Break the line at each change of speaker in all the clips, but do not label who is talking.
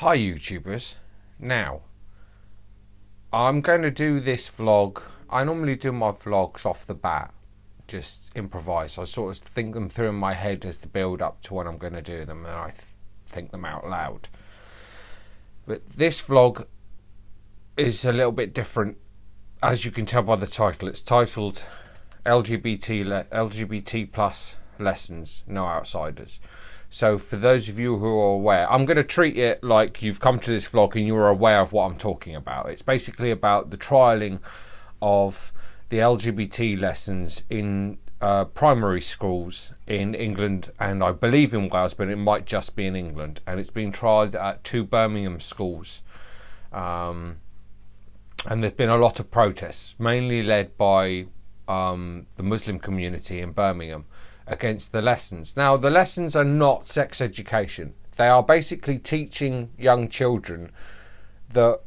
Hi YouTubers. Now, I'm going to do this vlog. I normally do my vlogs off the bat, just improvise. I sort of think them through in my head as the build up to when I'm going to do them, and I think them out loud. But this vlog is a little bit different, as you can tell by the title. It's titled LGBT plus Lessons, No Outsiders. So for those of you who are aware, I'm going to treat it like you've come to this vlog and you're aware of what I'm talking about. It's basically about the trialling of the LGBT lessons in primary schools in England, and I believe in Wales, but it might just be in England. And it's been trialled at 2 Birmingham schools. And there's been a lot of protests, mainly led by the Muslim community in Birmingham, against the lessons. Now, the lessons are not sex education. They are basically teaching young children that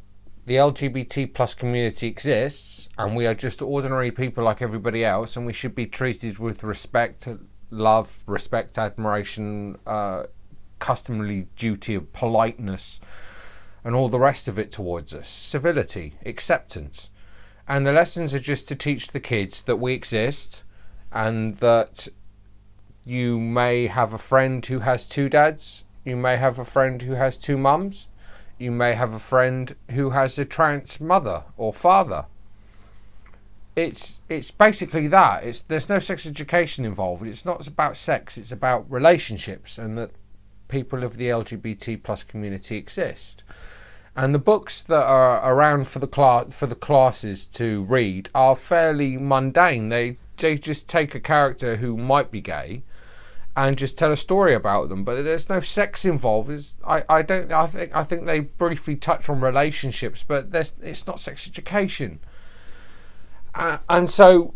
the LGBT plus community exists, and we are just ordinary people like everybody else, and we should be treated with respect, love, respect, admiration, customary duty of politeness, and all the rest of it towards us. Civility, acceptance. And the lessons are just to teach the kids that we exist, and that you may have a friend who has 2 dads, you may have a friend who has 2 mums, you may have a friend who has a trans mother or father. It's basically that. There's no sex education involved. It's not about sex, it's about relationships, and that people of the LGBT plus community exist. And the books that are around for the classes to read are fairly mundane. They just take a character who might be gay and just tell a story about them, but there's no sex involved. I think they briefly touch on relationships, but it's not sex education. And so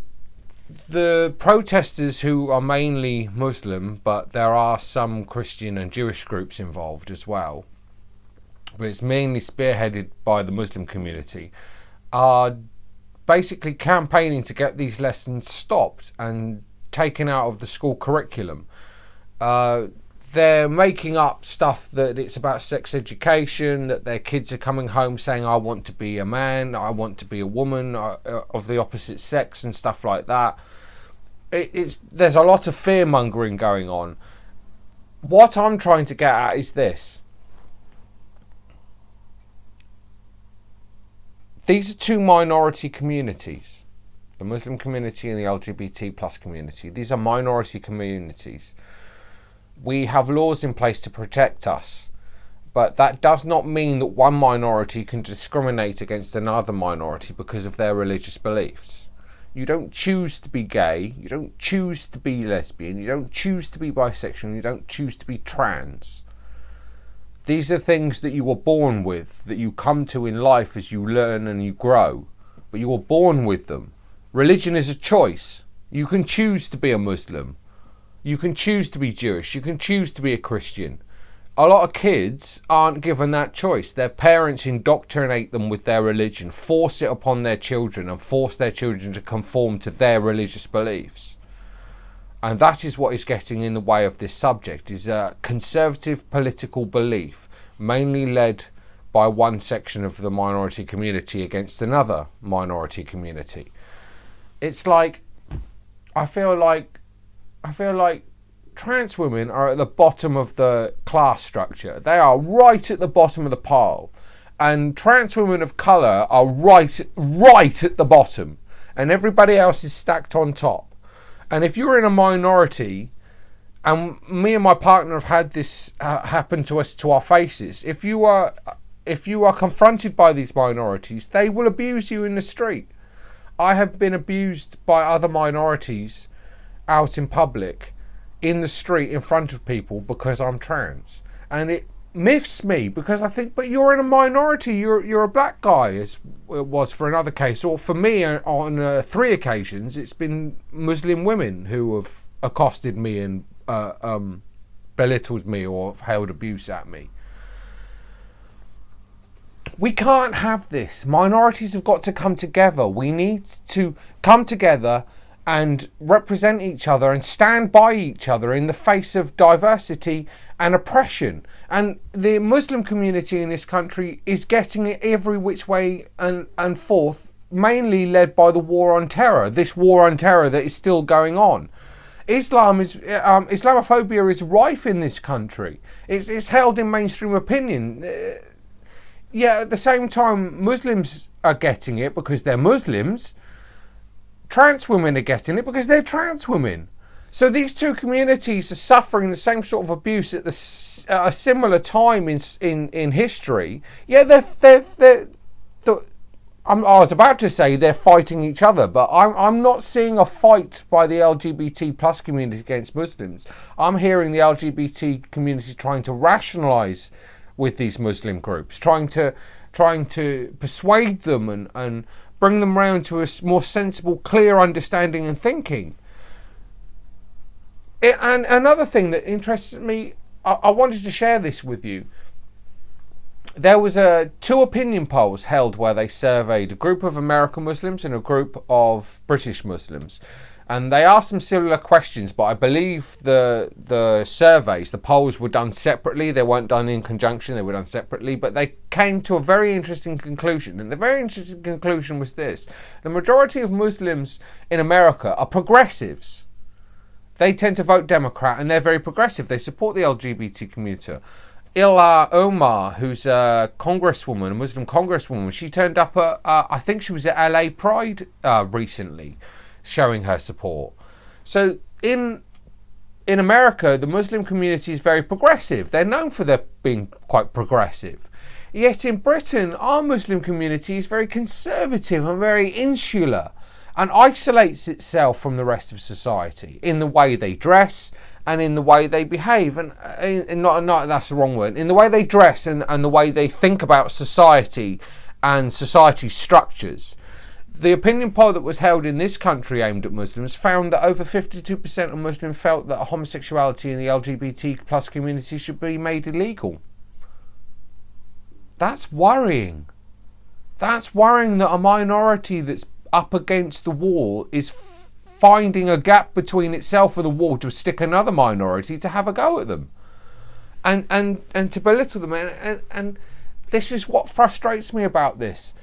the protesters, who are mainly Muslim, but there are some Christian and Jewish groups involved as well, but it's mainly spearheaded by the Muslim community, are basically campaigning to get these lessons stopped and taken out of the school curriculum. They're making up stuff that it's about sex education, that their kids are coming home saying, I want to be a man, I want to be a woman of the opposite sex, and stuff like that. There's a lot of fear mongering going on. What I'm trying to get at is this. These are 2 minority communities, the Muslim community and the LGBT plus community. These are minority communities. We have laws in place to protect us, but that does not mean that one minority can discriminate against another minority because of their religious beliefs. You don't choose to be gay, you don't choose to be lesbian, you don't choose to be bisexual, you don't choose to be trans. These are things that you were born with, that you come to in life as you learn and you grow, but you were born with them. Religion is a choice. You can choose to be a Muslim. You can choose to be Jewish. You can choose to be a Christian. A lot of kids aren't given that choice. Their parents indoctrinate them with their religion, force it upon their children, and force their children to conform to their religious beliefs. And that is what is getting in the way of this subject, is a conservative political belief, mainly led by one section of the minority community against another minority community. It's like, I feel like trans women are at the bottom of the class structure. They are right at the bottom of the pile. And trans women of colour are right at the bottom. And everybody else is stacked on top. And if you're in a minority, and me and my partner have had this happen to us to our faces, if you are confronted by these minorities, they will abuse you in the street. I have been abused by other minorities out in public, in the street, in front of people, because I'm trans. And it miffs me, because I think, but you're in a minority, you're a black guy, as it was for another case. Or for me, on 3 occasions, it's been Muslim women who have accosted me and belittled me or held abuse at me. We can't have this. Minorities have got to come together. We need to come together and represent each other and stand by each other in the face of diversity and oppression. And the Muslim community in this country is getting it every which way and forth, mainly led by the war on terror, this war on terror that is still going on. Islamophobia is rife in this country. It's held in mainstream opinion. At the same time, Muslims are getting it because they're Muslims. Trans women are getting it because they're trans women. So these two communities are suffering the same sort of abuse at a similar time in history. I was about to say they're fighting each other, but I'm not seeing a fight by the LGBT plus community against Muslims. I'm hearing the LGBT community trying to rationalise with these Muslim groups, trying to persuade them and bring them round to a more sensible, clear understanding and thinking. And another thing that interests me, I wanted to share this with you. There was two opinion polls held where they surveyed a group of American Muslims and a group of British Muslims. And they asked them similar questions, but I believe the surveys, the polls were done separately. They weren't done in conjunction, they were done separately. But they came to a very interesting conclusion. And the very interesting conclusion was this. The majority of Muslims in America are progressives. They tend to vote Democrat and they're very progressive. They support the LGBT community. Ilha Omar, who's a congresswoman, a Muslim congresswoman, she turned up at, I think she was at LA Pride recently, showing her support. So in America, the Muslim community is very progressive. They're known for their being quite progressive. Yet in Britain, our Muslim community is very conservative and very insular and isolates itself from the rest of society in the way they dress and in the way they behave. And not that's the wrong word. In the way they dress and the way they think about society and society structures. The opinion poll that was held in this country aimed at Muslims found that over 52% of Muslims felt that homosexuality in the LGBT plus community should be made illegal. That's worrying. That's worrying that a minority that's up against the wall is finding a gap between itself and the wall to stick another minority to have a go at them and to belittle them. And this is what frustrates me about this.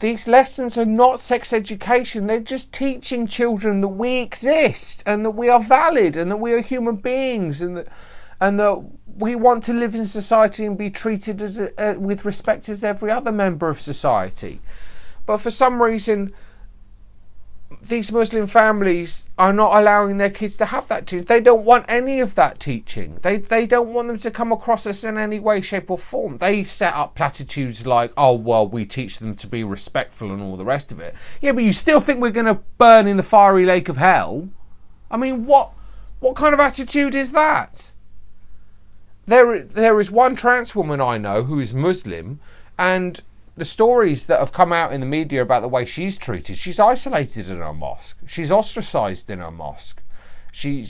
These lessons are not sex education. They're just teaching children that we exist and that we are valid and that we are human beings and that we want to live in society and be treated with respect as every other member of society. But for some reason, these Muslim families are not allowing their kids to have that teaching. They don't want any of that teaching. They don't want them to come across us in any way, shape or form. They set up platitudes like, oh, well, we teach them to be respectful and all the rest of it. Yeah, but you still think we're going to burn in the fiery lake of hell? I mean, what kind of attitude is that? There is one trans woman I know who is Muslim, and the stories that have come out in the media about the way she's treated, she's isolated in her mosque. She's ostracised in her mosque. She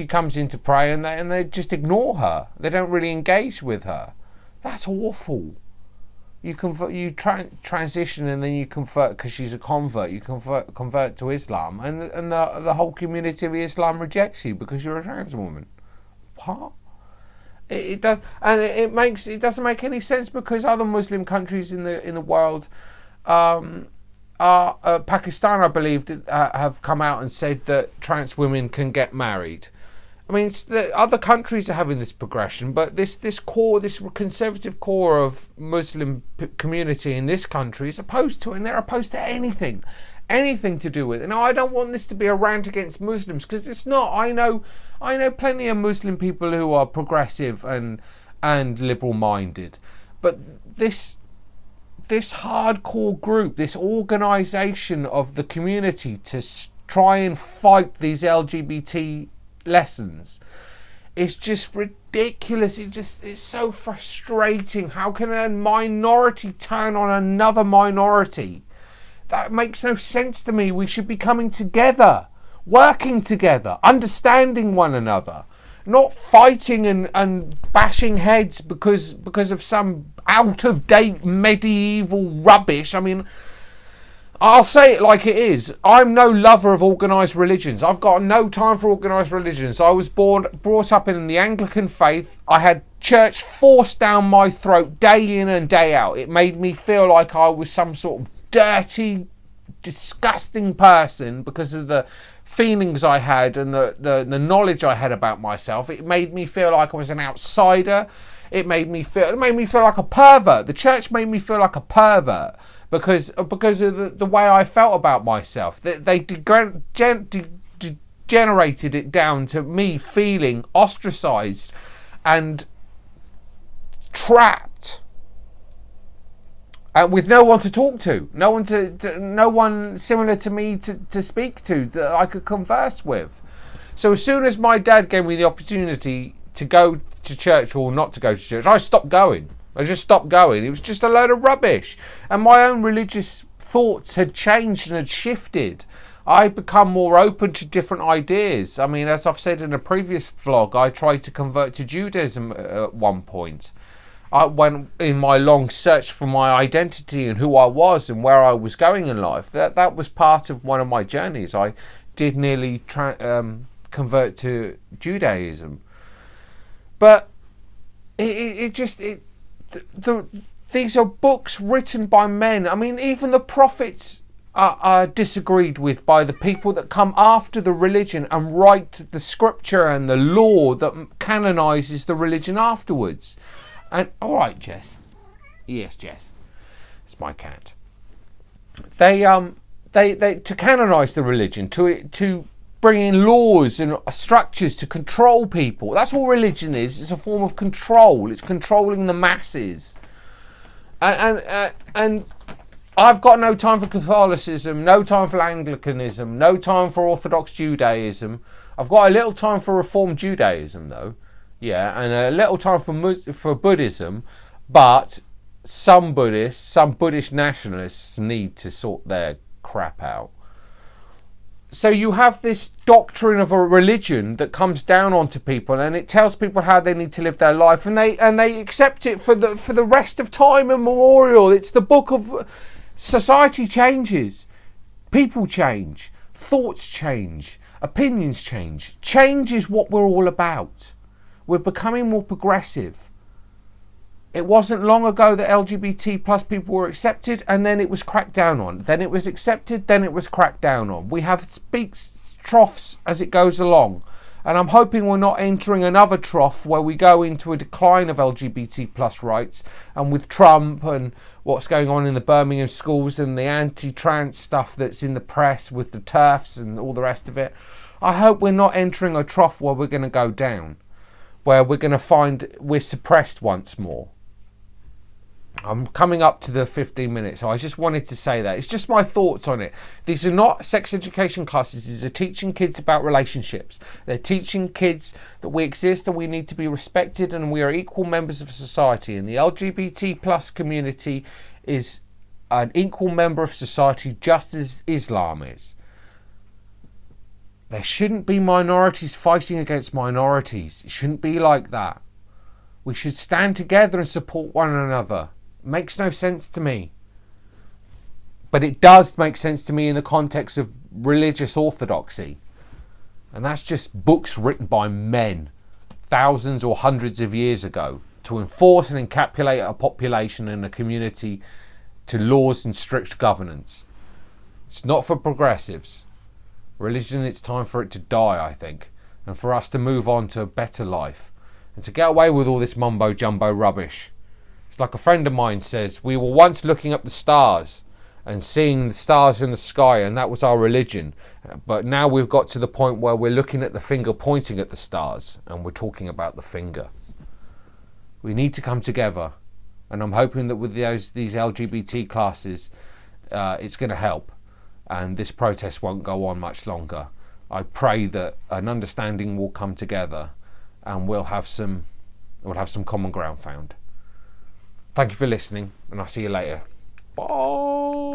comes in to pray and they just ignore her. They don't really engage with her. That's awful. You transition and then you convert because she's a convert. You convert to Islam and the whole community of Islam rejects you because you're a trans woman. What? It does, and it doesn't make any sense because other Muslim countries in the world, Pakistan, I believe, have come out and said that trans women can get married. I mean, other countries are having this progression, but this conservative core of Muslim community in this country is opposed to it, and they're opposed to anything to do with it. Now, I don't want this to be a rant against Muslims because it's not. I know plenty of Muslim people who are progressive and liberal-minded, but this hardcore group, this organisation of the community to try and fight these LGBT lessons, it's just ridiculous. It's so frustrating. How can a minority turn on another minority? That makes no sense to me. We should be coming together, working together, understanding one another, not fighting and bashing heads because of some out-of-date medieval rubbish. I mean, I'll say it like it is. I'm no lover of organised religions. I've got no time for organised religions. I was brought up in the Anglican faith. I had church forced down my throat day in and day out. It made me feel like I was some sort of dirty, disgusting person because of the feelings I had and the knowledge I had about myself. It made me feel like I was an outsider. It made me feel like a pervert. The church made me feel like a pervert because of the way I felt about myself. They degenerated it down to me feeling ostracized and trapped, with no one to talk to, no one similar to me to speak to that I could converse with. So as soon as my dad gave me the opportunity to go to church or not to go to church, I stopped going. I just stopped going. It was just a load of rubbish. And my own religious thoughts had changed and had shifted. I'd become more open to different ideas. I mean, as I've said in a previous vlog, I tried to convert to Judaism at one point. I went in my long search for my identity and who I was and where I was going in life. That was part of one of my journeys. I did nearly convert to Judaism. But these are books written by men. I mean, even the prophets are disagreed with by the people that come after the religion and write the scripture and the law that canonizes the religion afterwards. And all right, Jess. Yes, Jess. It's my cat. They to canonize the religion, to bring in laws and structures to control people. That's all religion is. It's a form of control. It's controlling the masses. And I've got no time for Catholicism, no time for Anglicanism, no time for Orthodox Judaism. I've got a little time for Reformed Judaism, though. Yeah, and a little time for Buddhism. But some Buddhist nationalists need to sort their crap out. So you have this doctrine of a religion that comes down onto people, and it tells people how they need to live their life, and they accept it for the rest of time immemorial. It's the book of society changes, people change, thoughts change, opinions change. Change is what we're all about. We're becoming more progressive. It wasn't long ago that LGBT plus people were accepted, and then it was cracked down on. Then it was accepted, then it was cracked down on. We have peaks, troughs as it goes along. And I'm hoping we're not entering another trough where we go into a decline of LGBT plus rights. And with Trump and what's going on in the Birmingham schools and the anti-trans stuff that's in the press with the TERFs and all the rest of it, I hope we're not entering a trough where we're going to go down, where we're going to find we're suppressed once more. I'm coming up to the 15 minutes, so I just wanted to say that. It's just my thoughts on it. These are not sex education classes. These are teaching kids about relationships. They're teaching kids that we exist and we need to be respected and we are equal members of society. And the LGBT plus community is an equal member of society just as Islam is. There shouldn't be minorities fighting against minorities. It shouldn't be like that. We should stand together and support one another. Makes no sense to me, but it does make sense to me in the context of religious orthodoxy, and that's just books written by men thousands or hundreds of years ago to enforce and encapsulate a population and a community to laws and strict governance. It's not for progressives. Religion, it's time for it to die, I think, and for us to move on to a better life and to get away with all this mumbo jumbo rubbish. It's like a friend of mine says, we were once looking up the stars and seeing the stars in the sky, and that was our religion. But now we've got to the point where we're looking at the finger pointing at the stars and we're talking about the finger. We need to come together, and I'm hoping that with these LGBT classes, it's going to help, and this protest won't go on much longer. I pray that an understanding will come together and we'll have some common ground found. Thank you for listening, and I'll see you later. Bye.